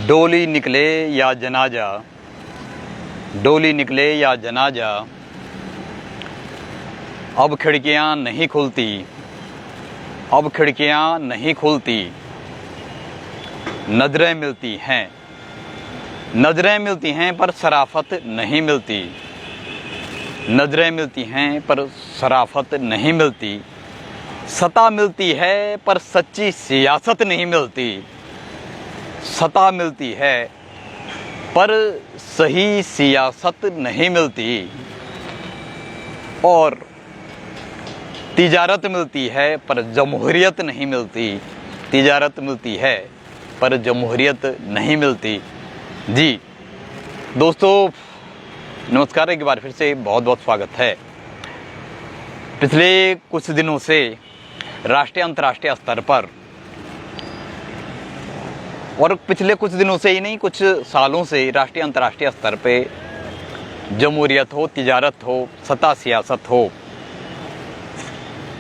डोली निकले या जनाजा, डोली निकले या जनाजा, अब खिड़कियां नहीं खुलती, अब खिड़कियां नहीं खुलती, नजरें मिलती हैं, नजरें मिलती हैं पर शराफत नहीं मिलती, नजरें मिलती हैं पर शराफत नहीं मिलती, सता मिलती है पर सच्ची सियासत नहीं मिलती, सता मिलती है पर सही सियासत नहीं मिलती, और तिजारत मिलती है पर जमहूरियत नहीं मिलती, तिजारत मिलती है पर जमहूरियत नहीं मिलती। जी दोस्तों नमस्कार, एक बार फिर से बहुत बहुत स्वागत है। पिछले कुछ दिनों से राष्ट्रीय अंतर्राष्ट्रीय स्तर पर, और पिछले कुछ दिनों से ही नहीं कुछ सालों से राष्ट्रीय अंतर्राष्ट्रीय स्तर पे जमहूरियत हो, तिजारत हो, सत्ता सियासत हो,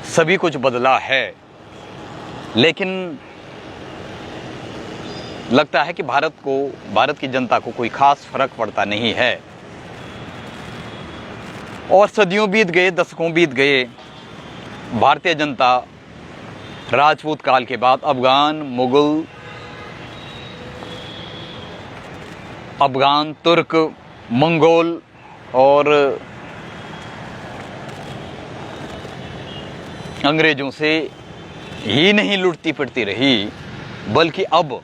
सभी कुछ बदला है। लेकिन लगता है कि भारत की जनता को कोई खास फर्क पड़ता नहीं है। और सदियों बीत गए, दशकों बीत गए, भारतीय जनता राजपूत काल के बाद अफगान, तुर्क, मंगोल और अंग्रेजों से ही नहीं लुटती फिरती रही, बल्कि अब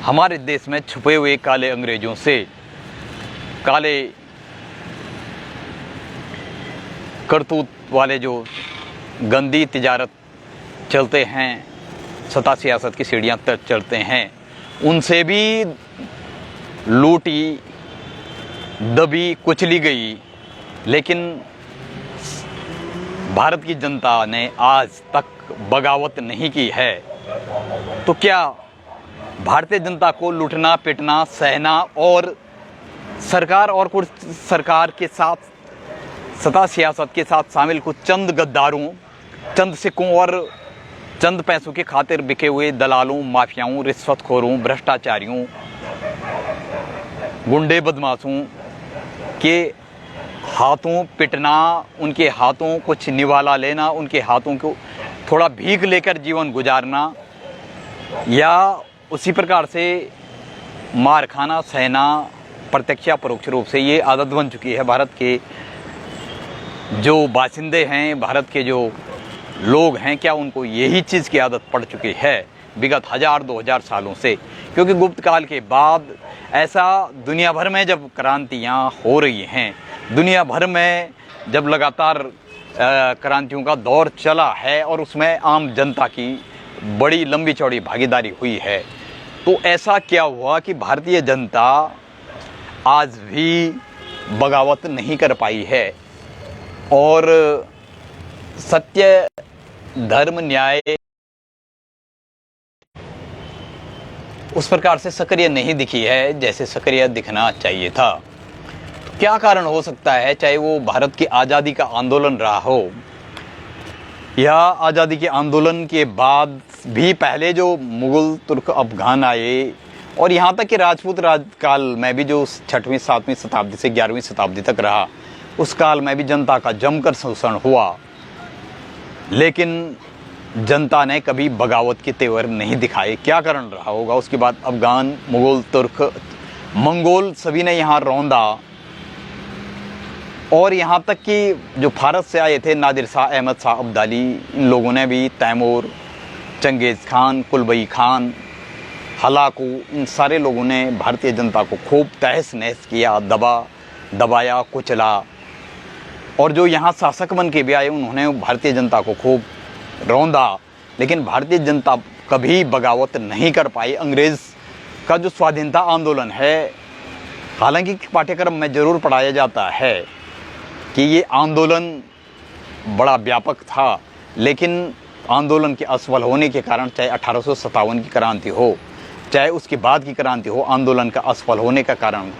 हमारे देश में छुपे हुए काले अंग्रेजों से, काले करतूत वाले जो गंदी तिजारत चलते हैं, सत्ता सियासत की सीढ़ियां तक चलते हैं, उनसे भी लूटी, दबी, कुचली गई। लेकिन भारत की जनता ने आज तक बगावत नहीं की है। तो क्या भारतीय जनता को लूटना, पिटना, सहना और सरकार के साथ, सत्ता सियासत के साथ शामिल कुछ चंद गद्दारों, चंद सिक्कों और चंद पैसों की खातिर बिके हुए दलालों, माफियाओं, रिश्वतखोरों, भ्रष्टाचारियों, गुंडे, बदमाशों के हाथों पिटना, उनके हाथों कुछ निवाला लेना, उनके हाथों को थोड़ा भीख लेकर जीवन गुजारना, या उसी प्रकार से मार खाना, सहना, प्रत्यक्ष या परोक्ष रूप से ये आदत बन चुकी है। भारत के जो बाशिंदे हैं, भारत के जो लोग हैं, क्या उनको यही चीज़ की आदत पड़ चुकी है विगत 1000-2000 सालों से? क्योंकि गुप्त काल के बाद ऐसा दुनिया भर में जब क्रांतियाँ हो रही हैं, दुनिया भर में जब लगातार क्रांतियों का दौर चला है और उसमें आम जनता की बड़ी लंबी चौड़ी भागीदारी हुई है, तो ऐसा क्या हुआ कि भारतीय जनता आज भी बगावत नहीं कर पाई है और सत्य, धर्म, न्याय उस प्रकार से सक्रिय नहीं दिखी है जैसे सक्रिय दिखना चाहिए था? तो क्या कारण हो सकता है? चाहे वो भारत की आज़ादी का आंदोलन रहा हो, या आज़ादी के आंदोलन के बाद भी पहले जो मुगल, तुर्क, अफगान आए, और यहाँ तक कि राजपूत राजकाल में भी जो 6वीं 7वीं शताब्दी से 11वीं शताब्दी तक रहा, उस काल में भी जनता का जमकर शोषण हुआ। लेकिन जनता ने कभी बगावत के तेवर नहीं दिखाए। क्या कारण रहा होगा? उसके बाद अफगान, मुगल, तुर्क, मंगोल सभी ने यहाँ रौंदा, और यहाँ तक कि जो भारत से आए थे, नादिर शाह, अहमद शाह अब्दाली, इन लोगों ने भी, तैमूर, चंगेज़ खान, कुलबई खान, हलाकू, इन सारे लोगों ने भारतीय जनता को खूब तहस नहस किया, दबाया, कुचला। और जो यहाँ शासक बन के भी आए, उन्होंने भारतीय जनता को खूब रौंदा। लेकिन भारतीय जनता कभी बगावत नहीं कर पाई। अंग्रेज़ का जो स्वाधीनता आंदोलन है, हालांकि पाठ्यक्रम में ज़रूर पढ़ाया जाता है कि ये आंदोलन बड़ा व्यापक था, लेकिन आंदोलन के असफल होने के कारण, चाहे 1857 की क्रांति हो, चाहे उसके बाद की क्रांति हो, आंदोलन का असफल होने का कारण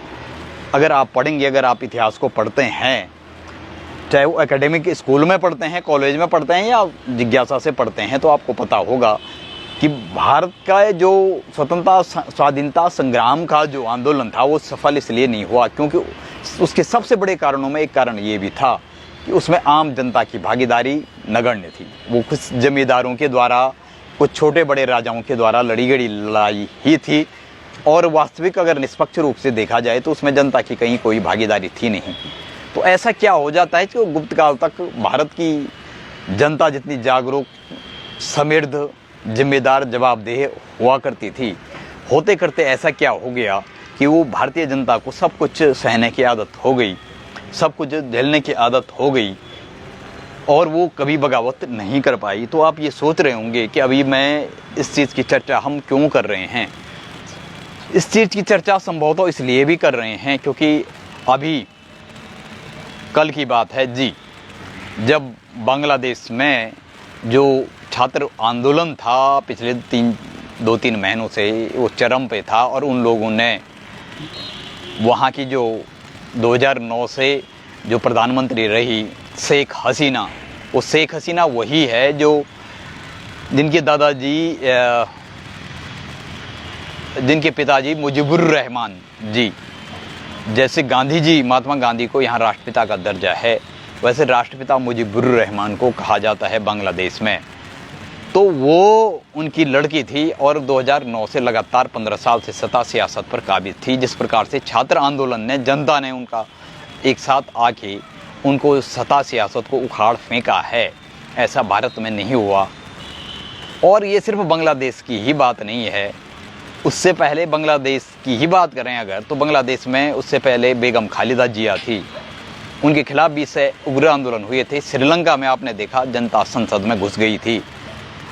अगर आप पढ़ेंगे, अगर आप इतिहास को पढ़ते हैं, चाहे वो एकेडमिक स्कूल में पढ़ते हैं, कॉलेज में पढ़ते हैं, या जिज्ञासा से पढ़ते हैं, तो आपको पता होगा कि भारत का जो स्वतंत्रता स्वाधीनता संग्राम का जो आंदोलन था वो सफल इसलिए नहीं हुआ क्योंकि उसके सबसे बड़े कारणों में एक कारण ये भी था कि उसमें आम जनता की भागीदारी नगण्य थी। वो कुछ जमींदारों के द्वारा, कुछ छोटे बड़े राजाओं के द्वारा लड़ी गई लड़ाई ही थी और वास्तविक अगर निष्पक्ष रूप से देखा जाए तो उसमें जनता की कहीं कोई भागीदारी थी नहीं। तो ऐसा क्या हो जाता है कि गुप्त काल तक भारत की जनता जितनी जागरूक, समृद्ध, जिम्मेदार, जवाबदेह हुआ करती थी, होते करते ऐसा क्या हो गया कि वो भारतीय जनता को सब कुछ सहने की आदत हो गई, सब कुछ झेलने की आदत हो गई और वो कभी बगावत नहीं कर पाई। तो आप ये सोच रहे होंगे कि अभी मैं इस चीज़ की चर्चा हम क्यों कर रहे हैं। इस चीज़ की चर्चा संभवतः इसलिए भी कर रहे हैं क्योंकि अभी कल की बात है जी, जब बांग्लादेश में जो छात्र आंदोलन था पिछले 2-3 महीनों से वो चरम पे था और उन लोगों ने वहाँ की जो 2009 से जो प्रधानमंत्री रही शेख हसीना, वो शेख हसीना वही है जो जिनके दादाजी, जिनके पिताजी मुजीबुर रहमान जी, जैसे गांधी जी, महात्मा गांधी को यहाँ राष्ट्रपिता का दर्जा है, वैसे राष्ट्रपिता मुजीबुर रहमान को कहा जाता है बांग्लादेश में। तो वो उनकी लड़की थी और 2009 से लगातार 15 साल से सत्ता सियासत पर काबिज थी। जिस प्रकार से छात्र आंदोलन ने, जनता ने उनका एक साथ आके उनको सत्ता सियासत को उखाड़ फेंका है, ऐसा भारत में नहीं हुआ। और ये सिर्फ बांग्लादेश की ही बात नहीं है, उससे पहले बांग्लादेश की ही बात करें अगर, तो बांग्लादेश में उससे पहले बेगम खालिदा जिया थी, उनके खिलाफ भी से उग्र आंदोलन हुए थे। श्रीलंका में आपने देखा जनता संसद में घुस गई थी,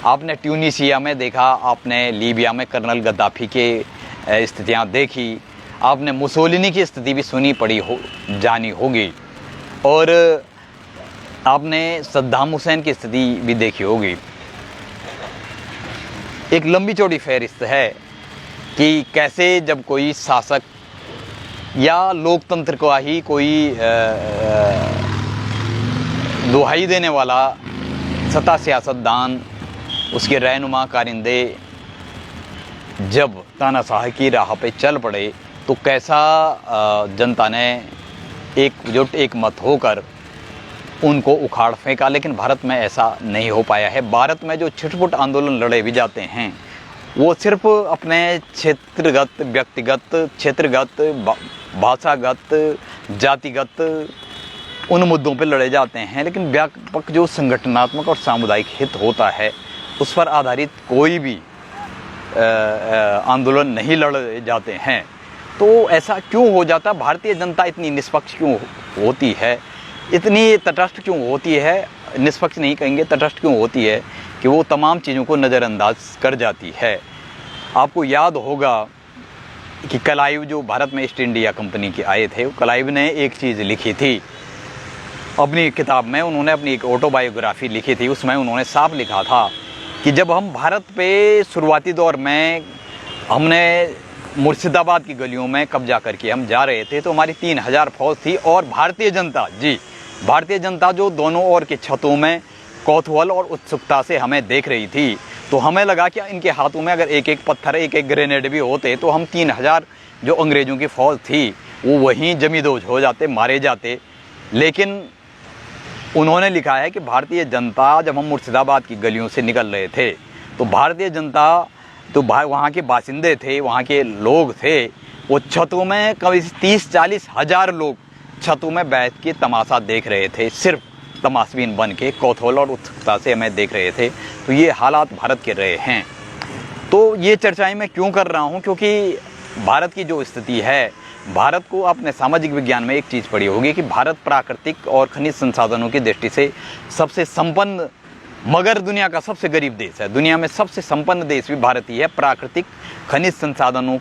आपने ट्यूनीशिया में देखा, आपने लीबिया में कर्नल गद्दाफी के स्थितियाँ देखी, आपने मुसोलिनी की स्थिति भी सुनी पड़ी हो जानी होगी और आपने सद्दाम हुसैन की स्थिति भी देखी होगी। एक लंबी चौड़ी फहरिस्त है कि कैसे जब कोई शासक या लोकतंत्र का ही कोई दुहाई देने वाला सत्ता सियासतदान, उसके रहनुमा कारिंदे जब तानाशाही की राह पे चल पड़े तो कैसा जनता ने एकजुट, एक मत होकर उनको उखाड़ फेंका। लेकिन भारत में ऐसा नहीं हो पाया है। भारत में जो छिटपुट आंदोलन लड़े भी जाते हैं वो सिर्फ अपने क्षेत्रगत, व्यक्तिगत, क्षेत्रगत, भाषागत, जातिगत उन मुद्दों पर लड़े जाते हैं, लेकिन व्यापक जो संगठनात्मक और सामुदायिक हित होता है उस पर आधारित कोई भी आंदोलन नहीं लड़े जाते हैं। तो ऐसा क्यों हो जाता? भारतीय जनता इतनी निष्पक्ष क्यों होती है, इतनी तटस्थ क्यों होती है, निष्पक्ष नहीं कहेंगे, तटस्थ क्यों होती है कि वो तमाम चीज़ों को नज़रअंदाज कर जाती है। आपको याद होगा कि क्लाइव जो भारत में ईस्ट इंडिया कंपनी के आए थे, क्लाइव ने एक चीज़ लिखी थी अपनी किताब में, उन्होंने अपनी एक ऑटोबायोग्राफी लिखी थी, उसमें उन्होंने साफ लिखा था कि जब हम भारत पे शुरुआती दौर में हमने मुर्शिदाबाद की गलियों में कब्जा करके हम जा रहे थे तो हमारी 3000 फौज थी और भारतीय जनता जी, भारतीय जनता जो दोनों ओर के छतों में कौतूहल और उत्सुकता से हमें देख रही थी, तो हमें लगा कि इनके हाथों में अगर एक एक पत्थर, एक एक ग्रेनेड भी होते तो हम 3000 जो अंग्रेज़ों की फ़ौज थी वो वहीं जमींदोज हो जाते, मारे जाते। लेकिन उन्होंने लिखा है कि भारतीय जनता, जब हम मुर्शिदाबाद की गलियों से निकल रहे थे तो भारतीय जनता, तो वहाँ के बासिंदे थे, वहाँ के लोग थे, वो छतों में कभी 30-40 हज़ार लोग छतों में बैठ के तमाशा देख रहे थे, सिर्फ तमाशबीन बन के कौतूहल और उत्सुकता से हमें देख रहे थे। तो ये हालात भारत के रहे हैं। तो ये चर्चाएं मैं क्यों कर रहा हूँ, क्योंकि भारत की जो स्थिति है, भारत को आपने सामाजिक विज्ञान में एक चीज़ पढ़ी होगी कि भारत प्राकृतिक और खनिज संसाधनों की दृष्टि से सबसे संपन्न मगर दुनिया का सबसे गरीब देश है। दुनिया में सबसे संपन्न देश भी भारत ही है, प्राकृतिक खनिज संसाधनों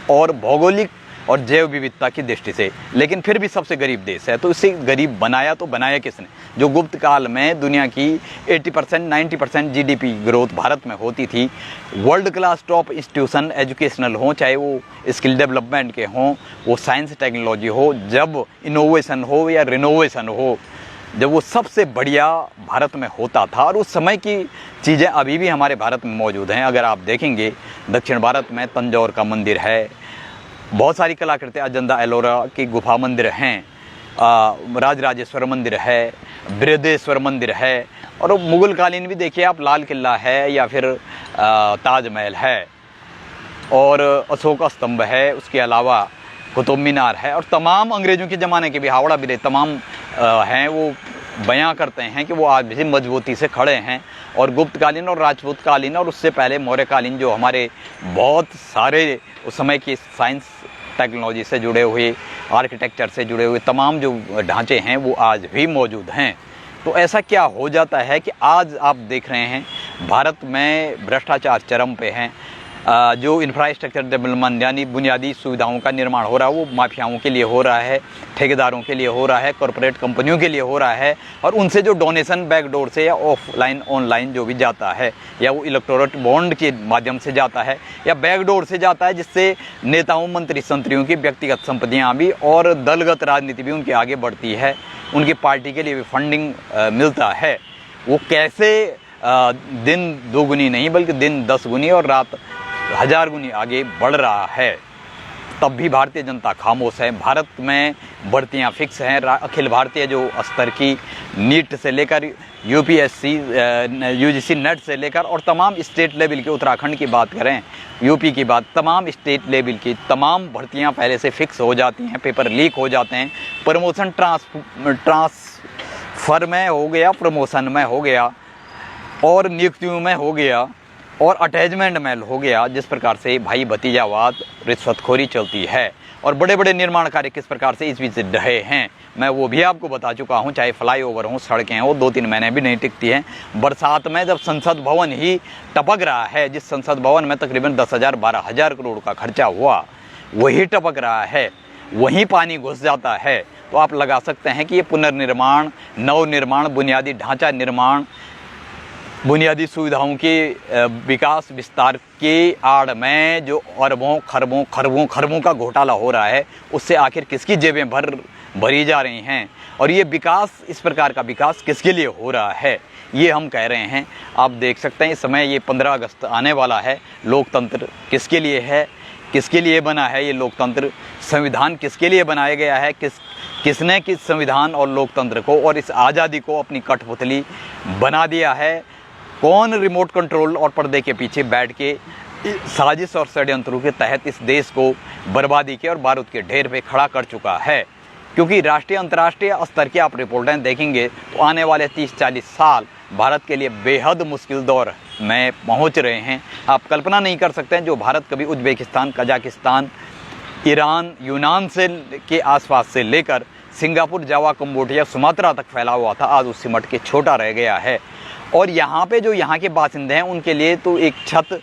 और भौगोलिक और जैव विविधता की दृष्टि से, लेकिन फिर भी सबसे गरीब देश है। तो इसे गरीब बनाया तो बनाया किसने? जो गुप्त काल में दुनिया की 80% 90% जीडीपी ग्रोथ भारत में होती थी, world class top institution educational हो, चाहे वो स्किल डेवलपमेंट के हों, वो साइंस टेक्नोलॉजी हो, जब इनोवेशन हो या रिनोवेशन हो, जब वो सबसे बढ़िया भारत में होता था। और उस समय की चीज़ें अभी भी हमारे भारत में मौजूद हैं। अगर आप देखेंगे दक्षिण भारत में तंजौर का मंदिर है, बहुत सारी कलाकृतियाँ, अजंता एलोरा की गुफा मंदिर हैं, राजराजेश्वर मंदिर है, बृहदेश्वर मंदिर है, और मुगल कालीन भी देखिए आप, लाल किला है या फिर ताजमहल है और अशोक स्तंभ है, उसके अलावा कुतुब मीनार है, और तमाम अंग्रेज़ों के ज़माने के भी हावड़ा बिरे तमाम हैं। वो बयां करते हैं कि वो आज भी मजबूती से खड़े हैं। और गुप्त कालीन और राजपूत कालीन और उससे पहले मौर्य कालीन, जो हमारे बहुत सारे उस समय की साइंस टेक्नोलॉजी से जुड़े हुए, आर्किटेक्चर से जुड़े हुए तमाम जो ढांचे हैं वो आज भी मौजूद हैं। तो ऐसा क्या हो जाता है कि आज आप देख रहे हैं भारत में भ्रष्टाचार चरम पे हैं। जो इंफ्रास्ट्रक्चर डेवलपमेंट यानी बुनियादी सुविधाओं का निर्माण हो रहा है वो माफियाओं के लिए हो रहा है, ठेकेदारों के लिए हो रहा है, कॉरपोरेट कंपनियों के लिए हो रहा है, और उनसे जो डोनेशन बैकडोर से या ऑफलाइन ऑनलाइन जो भी जाता है, या वो इलेक्टोरल बॉन्ड के माध्यम से जाता है या बैकडोर से जाता है, जिससे नेताओं मंत्री संतरियों की व्यक्तिगत संपत्तियाँ भी और दलगत राजनीति भी उनके आगे बढ़ती है, उनकी पार्टी के लिए भी फंडिंग मिलता है। वो कैसे दिन 2 गुनी नहीं बल्कि दिन 10 गुनी और रात 1000 गुनी आगे बढ़ रहा है, तब भी भारतीय जनता खामोश है। भारत में भर्तियाँ फिक्स हैं। अखिल भारतीय जो स्तर की नीट से लेकर यूपीएससी, यूजीसी नेट से लेकर और तमाम स्टेट लेवल के, उत्तराखंड की बात करें, यूपी की बात, तमाम स्टेट लेवल की तमाम भर्तियाँ पहले से फिक्स हो जाती हैं, पेपर लीक हो जाते हैं, प्रमोशन ट्रांसफर में हो गया, प्रमोशन में हो गया, और नियुक्तियों में हो गया, और अटैचमेंट में हो गया। जिस प्रकार से भाई भतीजावाद, रिश्वतखोरी चलती है, और बड़े बड़े निर्माण कार्य किस प्रकार से इस बीच रहे हैं, मैं वो भी आपको बता चुका हूँ। चाहे फ्लाईओवर हों, सड़कें हों, 2-3 महीने भी नहीं टिकती हैं। बरसात में जब संसद भवन ही टपक रहा है, जिस संसद भवन में तकरीबन 10,000-12,000 करोड़ का खर्चा हुआ, वही टपक रहा है, वहीं पानी घुस जाता है, तो आप लगा सकते हैं कि ये पुनर्निर्माण, नवनिर्माण, बुनियादी ढांचा निर्माण, बुनियादी सुविधाओं के विकास विस्तार के आड़ में जो अरबों खरबों का घोटाला हो रहा है, उससे आखिर किसकी जेबें भरी जा रही हैं, और ये विकास, इस प्रकार का विकास किसके लिए हो रहा है, ये हम कह रहे हैं। आप देख सकते हैं इस समय ये 15 अगस्त आने वाला है। लोकतंत्र किसके लिए है, किसके लिए बना है ये लोकतंत्र, संविधान किसके लिए बनाया गया है, किसने किस संविधान और लोकतंत्र को और इस आज़ादी को अपनी कठपुतली बना दिया है, कौन रिमोट कंट्रोल और पर्दे के पीछे बैठ के साजिश और षड्यंत्रों के तहत इस देश को बर्बादी के और बारूद के ढेर पे खड़ा कर चुका है। क्योंकि राष्ट्रीय अंतर्राष्ट्रीय स्तर की आप रिपोर्टें देखेंगे तो आने वाले 30-40 साल भारत के लिए बेहद मुश्किल दौर में पहुंच रहे हैं। आप कल्पना नहीं कर सकते हैं, जो भारत कभी उज्बेकिस्तान, कजाकिस्तान, ईरान, यूनान से के आसपास से लेकर सिंगापुर, जावा, कंबोडिया, सुमात्रा तक फैला हुआ था, आज उस सिमट के छोटा रह गया है। और यहाँ पे जो यहाँ के बासिंदे हैं उनके लिए तो एक छत,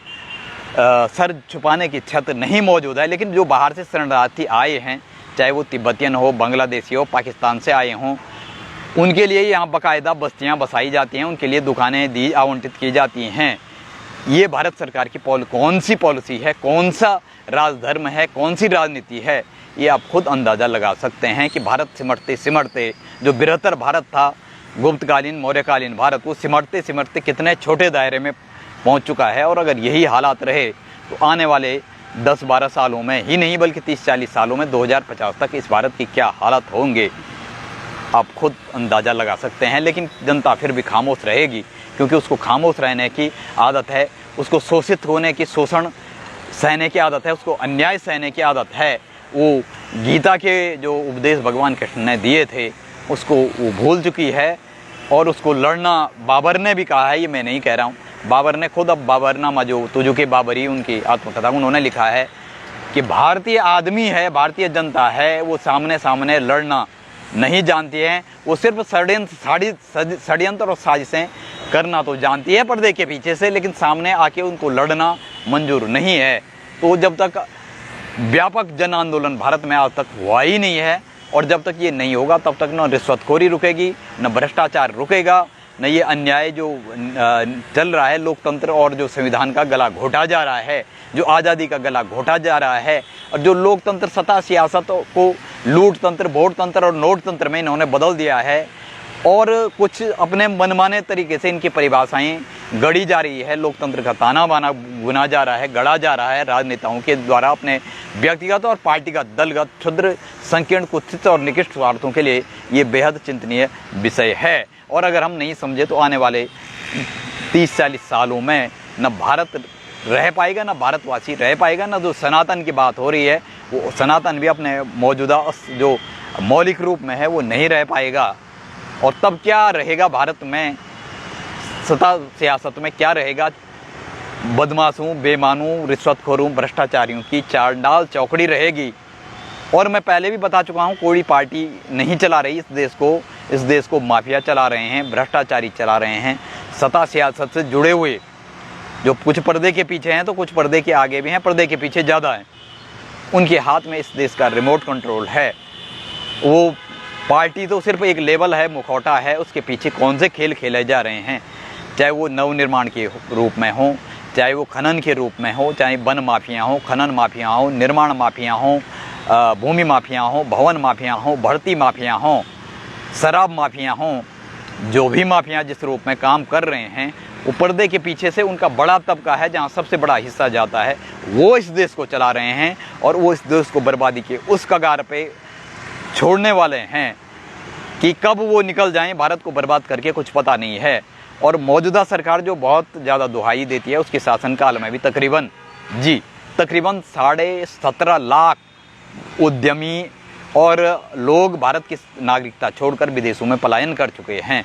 सर छुपाने की छत नहीं मौजूद है। लेकिन जो बाहर से शरणार्थी आए हैं, चाहे वो तिब्बतियन हो, बांग्लादेशी हो, पाकिस्तान से आए हों, उनके लिए यहाँ बाकायदा बस्तियाँ बसाई जाती हैं, उनके लिए दुकानें आवंटित की जाती हैं। ये भारत सरकार की कौन सी पॉलिसी है, कौन सा राजधर्म है, कौन सी राजनीति है, ये आप खुद अंदाज़ा लगा सकते हैं कि भारत सिमटते सिमटते जो बृहत्तर भारत था, गुप्तकालीन मौर्यकालीन भारत, वो सिमटते सिमटते कितने छोटे दायरे में पहुंच चुका है। और अगर यही हालात रहे तो आने वाले 10-12 सालों में ही नहीं बल्कि 30-40 सालों में 2050 तक इस भारत की क्या हालत होंगे, आप खुद अंदाज़ा लगा सकते हैं। लेकिन जनता फिर भी खामोश रहेगी, क्योंकि उसको खामोश रहने की आदत है, उसको शोषित होने की, शोषण सहने की आदत है, उसको अन्याय सहने की आदत है। वो गीता के जो उपदेश भगवान कृष्ण ने दिए थे उसको वो भूल चुकी है, और उसको लड़ना बाबर ने भी कहा है, ये मैं नहीं कह रहा हूँ, बाबर ने खुद, अब बाबरनामा जो तुजुके बाबरी उनकी आत्मकथा, उन्होंने लिखा है कि भारतीय आदमी है, भारतीय जनता है, वो सामने सामने लड़ना नहीं जानती है, वो सिर्फ षड्यंत्र और साजिशें करना तो जानती है पर्दे के पीछे से, लेकिन सामने आके उनको लड़ना मंजूर नहीं है। तो जब तक व्यापक जन आंदोलन भारत में आज तक हुआ ही नहीं है, और जब तक ये नहीं होगा तब तक न रिश्वतखोरी रुकेगी, न भ्रष्टाचार रुकेगा, न ये अन्याय जो चल रहा है, लोकतंत्र और जो संविधान का गला घोटा जा रहा है, जो आज़ादी का गला घोटा जा रहा है, और जो लोकतंत्र सत्ता सियासत को लूट तंत्र, वोट तंत्र और नोट तंत्र में इन्होंने बदल दिया है, और कुछ अपने मनमाने तरीके से इनकी परिभाषाएं गढ़ी जा रही है, लोकतंत्र का ताना बाना बुना जा रहा है, गढ़ा जा रहा है राजनेताओं के द्वारा अपने व्यक्तिगत और पार्टीगत दलगत क्षुद्र संकीर्ण कुत्सित और निकृष्ट स्वार्थों के लिए। ये बेहद चिंतनीय विषय है और अगर हम नहीं समझे तो आने वाले 30-40 सालों में न भारत रह पाएगा, न भारतवासी रह पाएगा, न जो सनातन की बात हो रही है वो सनातन भी अपने मौजूदा जो मौलिक रूप में है वो नहीं रह पाएगा। और तब क्या रहेगा भारत में, सत्ता सियासत में क्या रहेगा? बदमाशों, बेईमानों, रिश्वतखोरों, भ्रष्टाचारियों की चांडाल चौकड़ी रहेगी। और मैं पहले भी बता चुका हूँ, कोई पार्टी नहीं चला रही इस देश को माफिया चला रहे हैं, भ्रष्टाचारी चला रहे हैं। सत्ता सियासत से जुड़े हुए जो कुछ पर्दे के पीछे हैं तो कुछ पर्दे के आगे भी हैं, पर्दे के पीछे ज़्यादा हैं। उनके हाथ में इस देश का रिमोट कंट्रोल है। वो पार्टी तो सिर्फ एक लेवल है, मुखौटा है, उसके पीछे कौन से खेल खेले जा रहे हैं, चाहे वो नवनिर्माण के रूप में हो, चाहे वो खनन के रूप में हो, चाहे वन माफिया हो, खनन माफिया हो, निर्माण माफिया हो, भूमि माफिया हो, भवन माफिया हो, भर्ती माफिया हो, शराब माफिया हो, जो भी माफिया जिस रूप में काम कर रहे हैं, वो पर्दे के पीछे से उनका बड़ा तबका है जहाँ सबसे बड़ा हिस्सा जाता है, वो इस देश को चला रहे हैं और वो इस देश को बर्बादी के उस कगार पे छोड़ने वाले हैं कि कब वो निकल जाएं भारत को बर्बाद करके, कुछ पता नहीं है। और मौजूदा सरकार जो बहुत ज़्यादा दुहाई देती है, उसके शासनकाल में भी तकरीबन 17.5 लाख उद्यमी और लोग भारत की नागरिकता छोड़कर विदेशों में पलायन कर चुके हैं।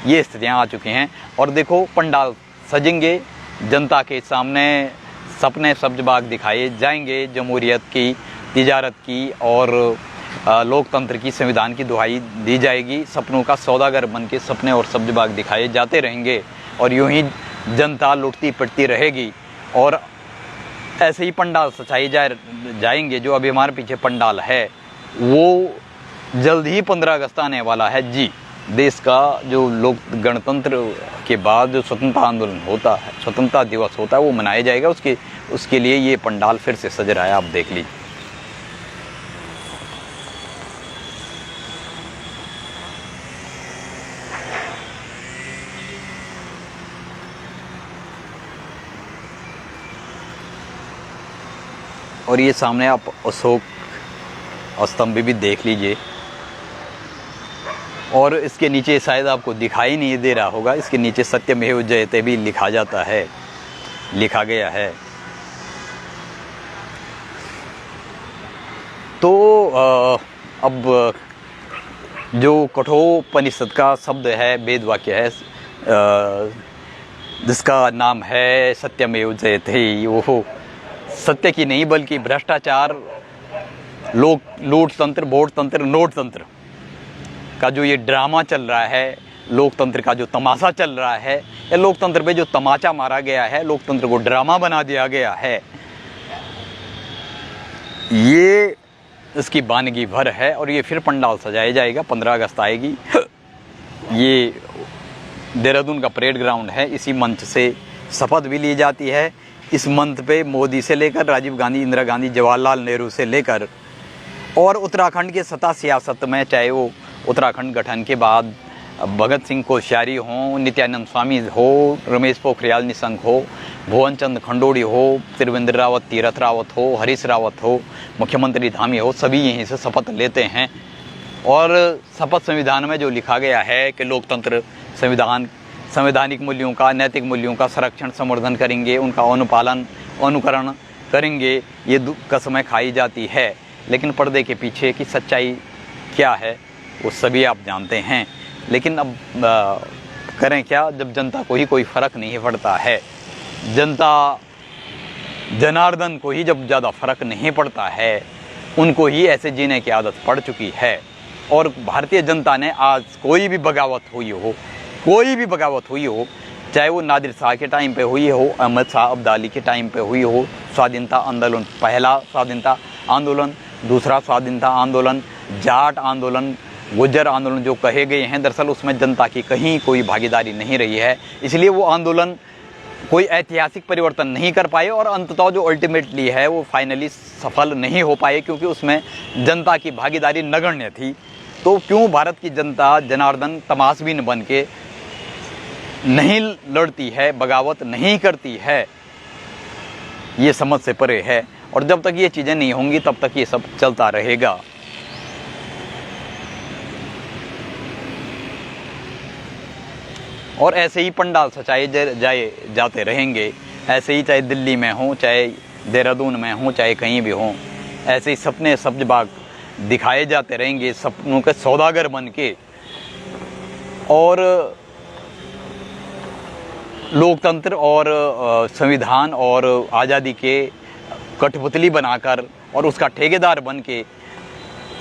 ये स्थितियाँ आ चुकी हैं। और देखो, पंडाल सजेंगे, जनता के सामने सपने सब्जबाग दिखाए जाएंगे, जमहूरियत की, तिजारत की और लोकतंत्र की, संविधान की दुहाई दी जाएगी। सपनों का सौदागर बन के सपने और सब्जबाग दिखाए जाते रहेंगे और यूं ही जनता लुटती पिटती रहेगी और ऐसे ही पंडाल सजाए जाएंगे। जो अभी हमारे पीछे पंडाल है वो जल्द ही 15 अगस्त आने वाला है। जी, देश का जो लोक गणतंत्र के बाद जो स्वतंत्रता आंदोलन होता है, स्वतंत्रता दिवस होता है, वो मनाया जाएगा। उसके लिए ये पंडाल फिर से सज रहा है, आप देख लीजिए। और ये सामने आप अशोक स्तंभ भी देख लीजिए और इसके नीचे शायद आपको दिखाई नहीं दे रहा होगा, इसके नीचे सत्यमेव जयते भी लिखा जाता है, लिखा गया है। तो अब जो कठोपनिषद का शब्द है, वेद वाक्य है, जिसका नाम है सत्यमेव जयते, वो सत्य की नहीं बल्कि भ्रष्टाचार, लूट तंत्र, वोट तंत्र, नोट तंत्र का जो ये ड्रामा चल रहा है, लोकतंत्र का जो तमाशा चल रहा है, या लोकतंत्र पे जो तमाचा मारा गया है, लोकतंत्र को ड्रामा बना दिया गया है, ये इसकी वानगी भर है। और ये फिर पंडाल सजाया जाएगा, 15 अगस्त आएगी। ये देहरादून का परेड ग्राउंड है, इसी मंच से शपथ भी ली जाती है। इस मंच पे मोदी से लेकर राजीव गांधी, इंदिरा गांधी, जवाहरलाल नेहरू से लेकर और उत्तराखंड के सत्ता सियासत में, चाहे वो उत्तराखंड गठन के बाद भगत सिंह कोश्यारी हो, नित्यानंद स्वामी हो, रमेश पोखरियाल निशंक हो, भुवन चंद खंडोड़ी हो, त्रिवेंद्र रावत, तीरथ रावत हो, हरीश रावत हो, मुख्यमंत्री धामी हो, सभी यहीं से शपथ लेते हैं। और शपथ संविधान में जो लिखा गया है कि लोकतंत्र संवैधानिक मूल्यों का, नैतिक मूल्यों का संरक्षण संवर्धन करेंगे, उनका अनुपालन अनुकरण करेंगे, ये कसमें खाई जाती है। लेकिन पर्दे के पीछे की सच्चाई क्या है वो सभी आप जानते हैं। लेकिन अब करें क्या, जब जनता को ही कोई फ़र्क नहीं पड़ता है, जनता जनार्दन को ही जब ज़्यादा फ़र्क नहीं पड़ता है, उनको ही ऐसे जीने की आदत पड़ चुकी है। और भारतीय जनता ने आज कोई भी बगावत हुई हो, चाहे वो नादिर शाह के टाइम पे हुई हो, अहमद शाह अब्दाली के टाइम पे हुई हो, स्वाधीनता आंदोलन, पहला स्वाधीनता आंदोलन, दूसरा स्वाधीनता आंदोलन, जाट आंदोलन, गुज्जर आंदोलन जो कहे गए हैं, दरअसल उसमें जनता की कहीं कोई भागीदारी नहीं रही है। इसलिए वो आंदोलन कोई ऐतिहासिक परिवर्तन नहीं कर पाए और अंततः जो अल्टीमेटली है वो फाइनली सफल नहीं हो पाए, क्योंकि उसमें जनता की भागीदारी नगण्य थी। तो क्यों भारत की जनता जनार्दन तमाशबीन बन के नहीं लड़ती है, बगावत नहीं करती है, ये समझ से परे है। और जब तक ये चीज़ें नहीं होंगी तब तक ये सब चलता रहेगा। और ऐसे ही पंडाल सजाए जाते रहेंगे, ऐसे ही चाहे दिल्ली में हो, चाहे देहरादून में हो, चाहे कहीं भी हो, ऐसे ही सपने सब्जबाग दिखाए जाते रहेंगे, सपनों के सौदागर बन के। और लोकतंत्र और संविधान और आज़ादी के कठपुतली बनाकर और उसका ठेकेदार बन के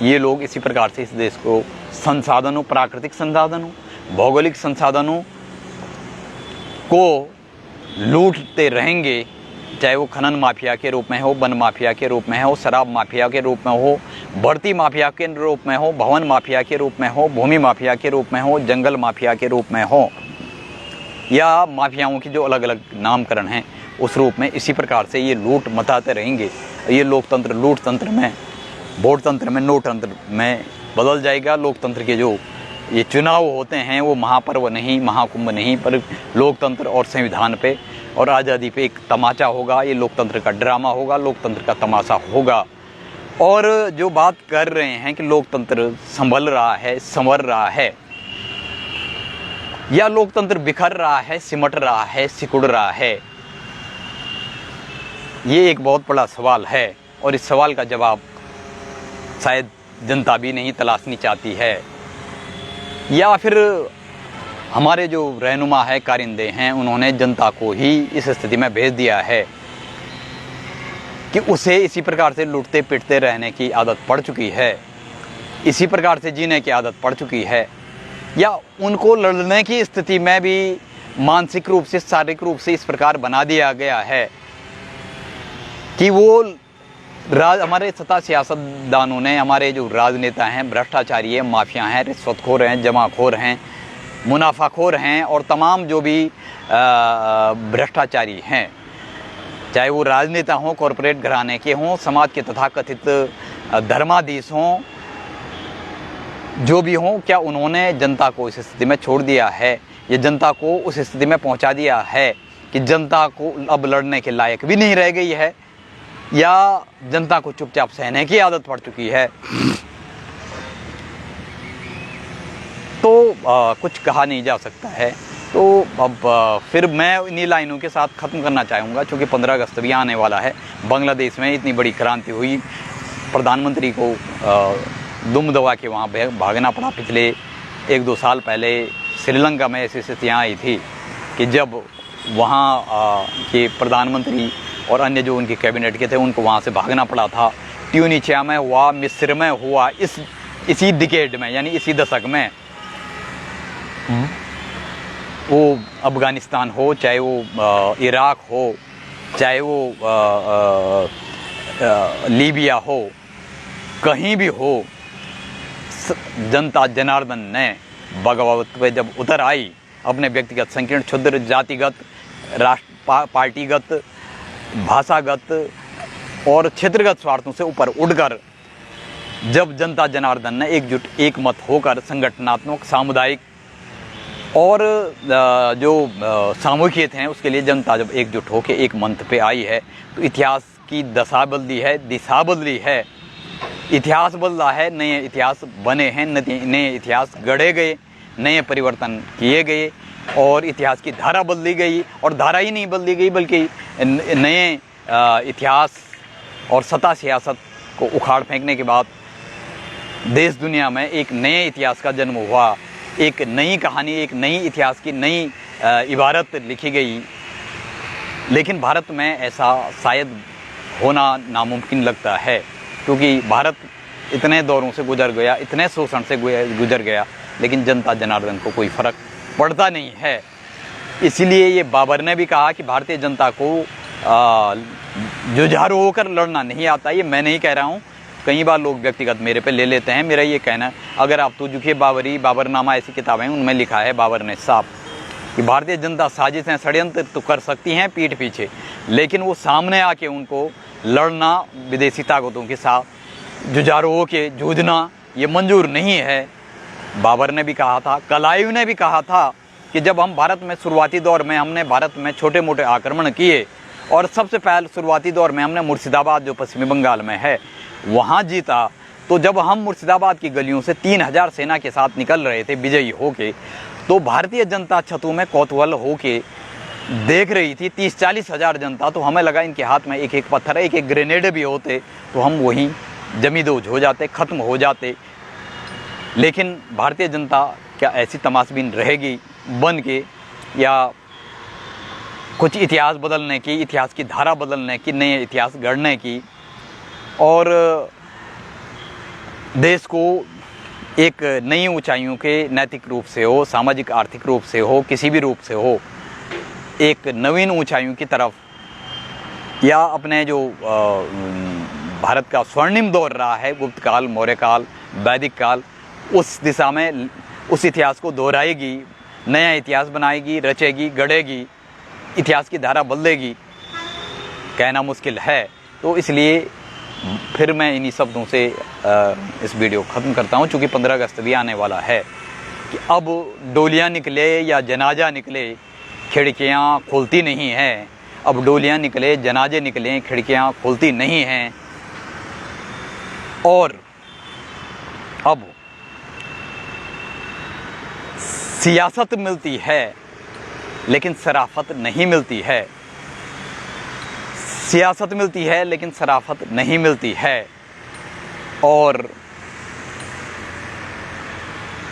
ये लोग इसी प्रकार से इस देश को संसाधनों, प्राकृतिक संसाधनों, भौगोलिक संसाधनों को लूटते रहेंगे, चाहे वो खनन माफिया के रूप में हो, वन माफिया के रूप में हो, शराब माफिया के रूप में हो, बढ़ती माफिया के रूप में हो, भवन माफिया के रूप में हो, भूमि माफिया के रूप में हो, जंगल माफिया के रूप में हो, या माफियाओं की जो अलग अलग नामकरण हैं उस रूप में। इसी प्रकार से ये लूट मचाते रहेंगे। ये लोकतंत्र लूट तंत्र में, वोट तंत्र में, नोट तंत्र में बदल जाएगा। लोकतंत्र के जो ये चुनाव होते हैं वो महापर्व नहीं, महाकुंभ नहीं, पर लोकतंत्र और संविधान पे और आज़ादी पे एक तमाचा होगा। ये लोकतंत्र का ड्रामा होगा, लोकतंत्र का तमाशा होगा। और जो बात कर रहे हैं कि लोकतंत्र संभल रहा है, संवर रहा है, या लोकतंत्र बिखर रहा है, सिमट रहा है, सिकुड़ रहा है, ये एक बहुत बड़ा सवाल है। और इस सवाल का जवाब शायद जनता भी नहीं तलाशनी चाहती है, या फिर हमारे जो रहनुमा है, कारिंदे हैं, उन्होंने जनता को ही इस स्थिति में भेज दिया है कि उसे इसी प्रकार से लूटते पिटते रहने की आदत पड़ चुकी है, इसी प्रकार से जीने की आदत पड़ चुकी है, या उनको लड़ने की स्थिति में भी मानसिक रूप से, शारीरिक रूप से इस प्रकार बना दिया गया है कि वो हमारे सत्ता सियासतदानों ने, हमारे जो राजनेता हैं, भ्रष्टाचारी हैं, माफिया हैं, रिश्वतखोर हैं, जमाखोर हैं, मुनाफाखोर हैं, और तमाम जो भी भ्रष्टाचारी हैं, चाहे वो राजनेता हों, कॉरपोरेट घराने के हों, समाज के तथाकथित धर्माधीश हों, जो भी हों, क्या उन्होंने जनता को इस स्थिति में छोड़ दिया है, ये जनता को उस स्थिति में पहुंचा दिया है कि जनता को अब लड़ने के लायक भी नहीं रह गई है, या जनता को चुपचाप सहने की आदत पड़ चुकी है। तो कुछ कहा नहीं जा सकता है। तो अब फिर मैं इन्हीं लाइनों के साथ ख़त्म करना चाहूँगा, क्योंकि 15 अगस्त भी आने वाला है। बांग्लादेश में इतनी बड़ी क्रांति हुई, प्रधानमंत्री को दुम दबा के वहाँ भागना पड़ा। पिछले 1-2 साल पहले श्रीलंका में ऐसी स्थितियाँ आई थी कि जब वहाँ के प्रधानमंत्री और अन्य जो उनके कैबिनेट के थे उनको वहाँ से भागना पड़ा था। ट्यूनीशिया में हुआ, मिस्र में हुआ, इसी डिकेड में, यानी इसी दशक में। वो अफ़गानिस्तान हो, चाहे वो इराक हो, चाहे वो लीबिया हो, कहीं भी हो, जनता जनार्दन ने बगावत पे जब उतर आई, अपने व्यक्तिगत संकीर्ण, क्षुद्र, जातिगत, राष्ट्र पार्टीगत, भाषागत और क्षेत्रगत स्वार्थों से ऊपर उठकर जब जनता जनार्दन ने एकजुट, एक मत होकर संगठनात्मक, सामुदायिक और जो सामूहिक हैं उसके लिए जनता जब एकजुट होकर एक मंच पे आई है, तो इतिहास की दशा बदली है, दिशा बदली है, इतिहास बदला है, नए इतिहास बने हैं, नए इतिहास गढ़े गए, नए परिवर्तन किए गए, और इतिहास की धारा बदली गई। और धारा ही नहीं बदली गई बल्कि नए इतिहास और सत्ता सियासत को उखाड़ फेंकने के बाद देश दुनिया में एक नए इतिहास का जन्म हुआ, एक नई कहानी, एक नई इतिहास की नई इबारत लिखी गई। लेकिन भारत में ऐसा शायद होना नामुमकिन लगता है, क्योंकि भारत इतने दौरों से गुजर गया, इतने शोषण से गुजर गया, लेकिन जनता जनार्दन को कोई फ़र्क पड़ता नहीं है। इसीलिए ये बाबर ने भी कहा कि भारतीय जनता को जुझारू होकर लड़ना नहीं आता। ये मैं नहीं कह रहा हूँ, कई बार लोग व्यक्तिगत मेरे पे ले लेते हैं। मेरा ये कहना, अगर आप तुझे बाबरनामा ऐसी किताबें उनमें लिखा है बाबर ने साफ कि भारतीय जनता साजिशें, षड्यंत्र तो कर सकती हैं पीठ पीछे, लेकिन वो सामने आके उनको लड़ना, विदेशी ताकतों के साथ जुझारू होके जूझना, ये मंजूर नहीं है। बाबर ने भी कहा था, कलाइव ने भी कहा था कि जब हम भारत में शुरुआती दौर में हमने भारत में छोटे मोटे आक्रमण किए और सबसे पहले शुरुआती दौर में हमने मुर्शिदाबाद जो पश्चिमी बंगाल में है वहाँ जीता, तो जब हम मुर्शिदाबाद की गलियों से 3000 सेना के साथ निकल रहे थे विजयी होके, तो भारतीय जनता छतों में कौतूहल होके देख रही थी 30-40 हज़ार जनता। तो हमें लगा इनके हाथ में एक एक पत्थर, एक एक ग्रेनेड भी होते तो हम वहीं जमींदोज हो जाते, ख़त्म हो जाते। लेकिन भारतीय जनता क्या ऐसी तमाशबीन रहेगी बन के, या कुछ इतिहास बदलने की, इतिहास की धारा बदलने की, नए इतिहास गढ़ने की और देश को एक नई ऊंचाइयों के नैतिक रूप से हो, सामाजिक आर्थिक रूप से हो, किसी भी रूप से हो, एक नवीन ऊंचाइयों की तरफ, या अपने जो भारत का स्वर्णिम दौर रहा है गुप्त काल, मौर्य काल, वैदिक काल, उस दिशा में उस इतिहास को दोहराएगी, नया इतिहास बनाएगी, रचेगी, गढ़ेगी, इतिहास की धारा बदलेगी, कहना मुश्किल है। तो इसलिए फिर मैं इन्हीं शब्दों से इस वीडियो को ख़त्म करता हूँ, चूँकि 15 अगस्त भी आने वाला है, कि अब डोलियाँ निकले या जनाजा निकले, खिड़कियाँ खुलती नहीं हैं। अब डोलियाँ निकले, जनाजे निकले, खिड़कियाँ खुलती नहीं हैं। और अब सियासत मिलती है लेकिन शराफत नहीं मिलती है। सियासत मिलती है लेकिन शराफत नहीं मिलती है। और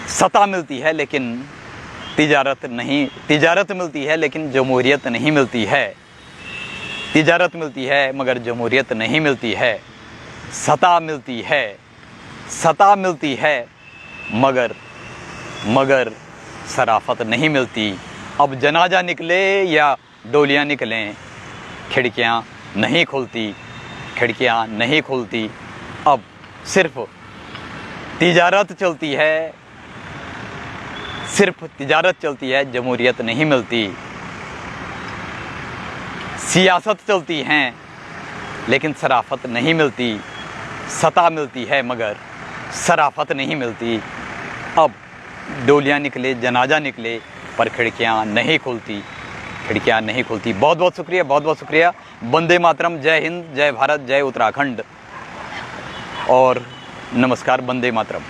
सत्ता मिलती है लेकिन तिजारत नहीं, तिजारत मिलती है लेकिन जमहूरियत नहीं मिलती है। तिजारत मिलती है मगर जमहूरियत नहीं मिलती है। सत्ता मिलती है, सत्ता मिलती है मगर शराफत नहीं मिलती। अब जनाजा निकले या डोलियाँ निकलें, खिड़कियाँ नहीं खुलती, खिड़कियाँ नहीं खुलती। अब सिर्फ तिजारत चलती है, सिर्फ तिजारत चलती है, जमहूरियत नहीं मिलती। सियासत चलती हैं लेकिन शराफत नहीं मिलती। सत्ता मिलती है मगर शराफत नहीं मिलती। अब डोलियाँ निकले, जनाजा निकले, पर खिड़कियाँ नहीं खुलती, खिड़कियाँ नहीं खुलती। बहुत बहुत शुक्रिया, बहुत बहुत शुक्रिया। वंदे मातरम, जय हिंद, जय भारत, जय उत्तराखंड और नमस्कार। वंदे मातरम।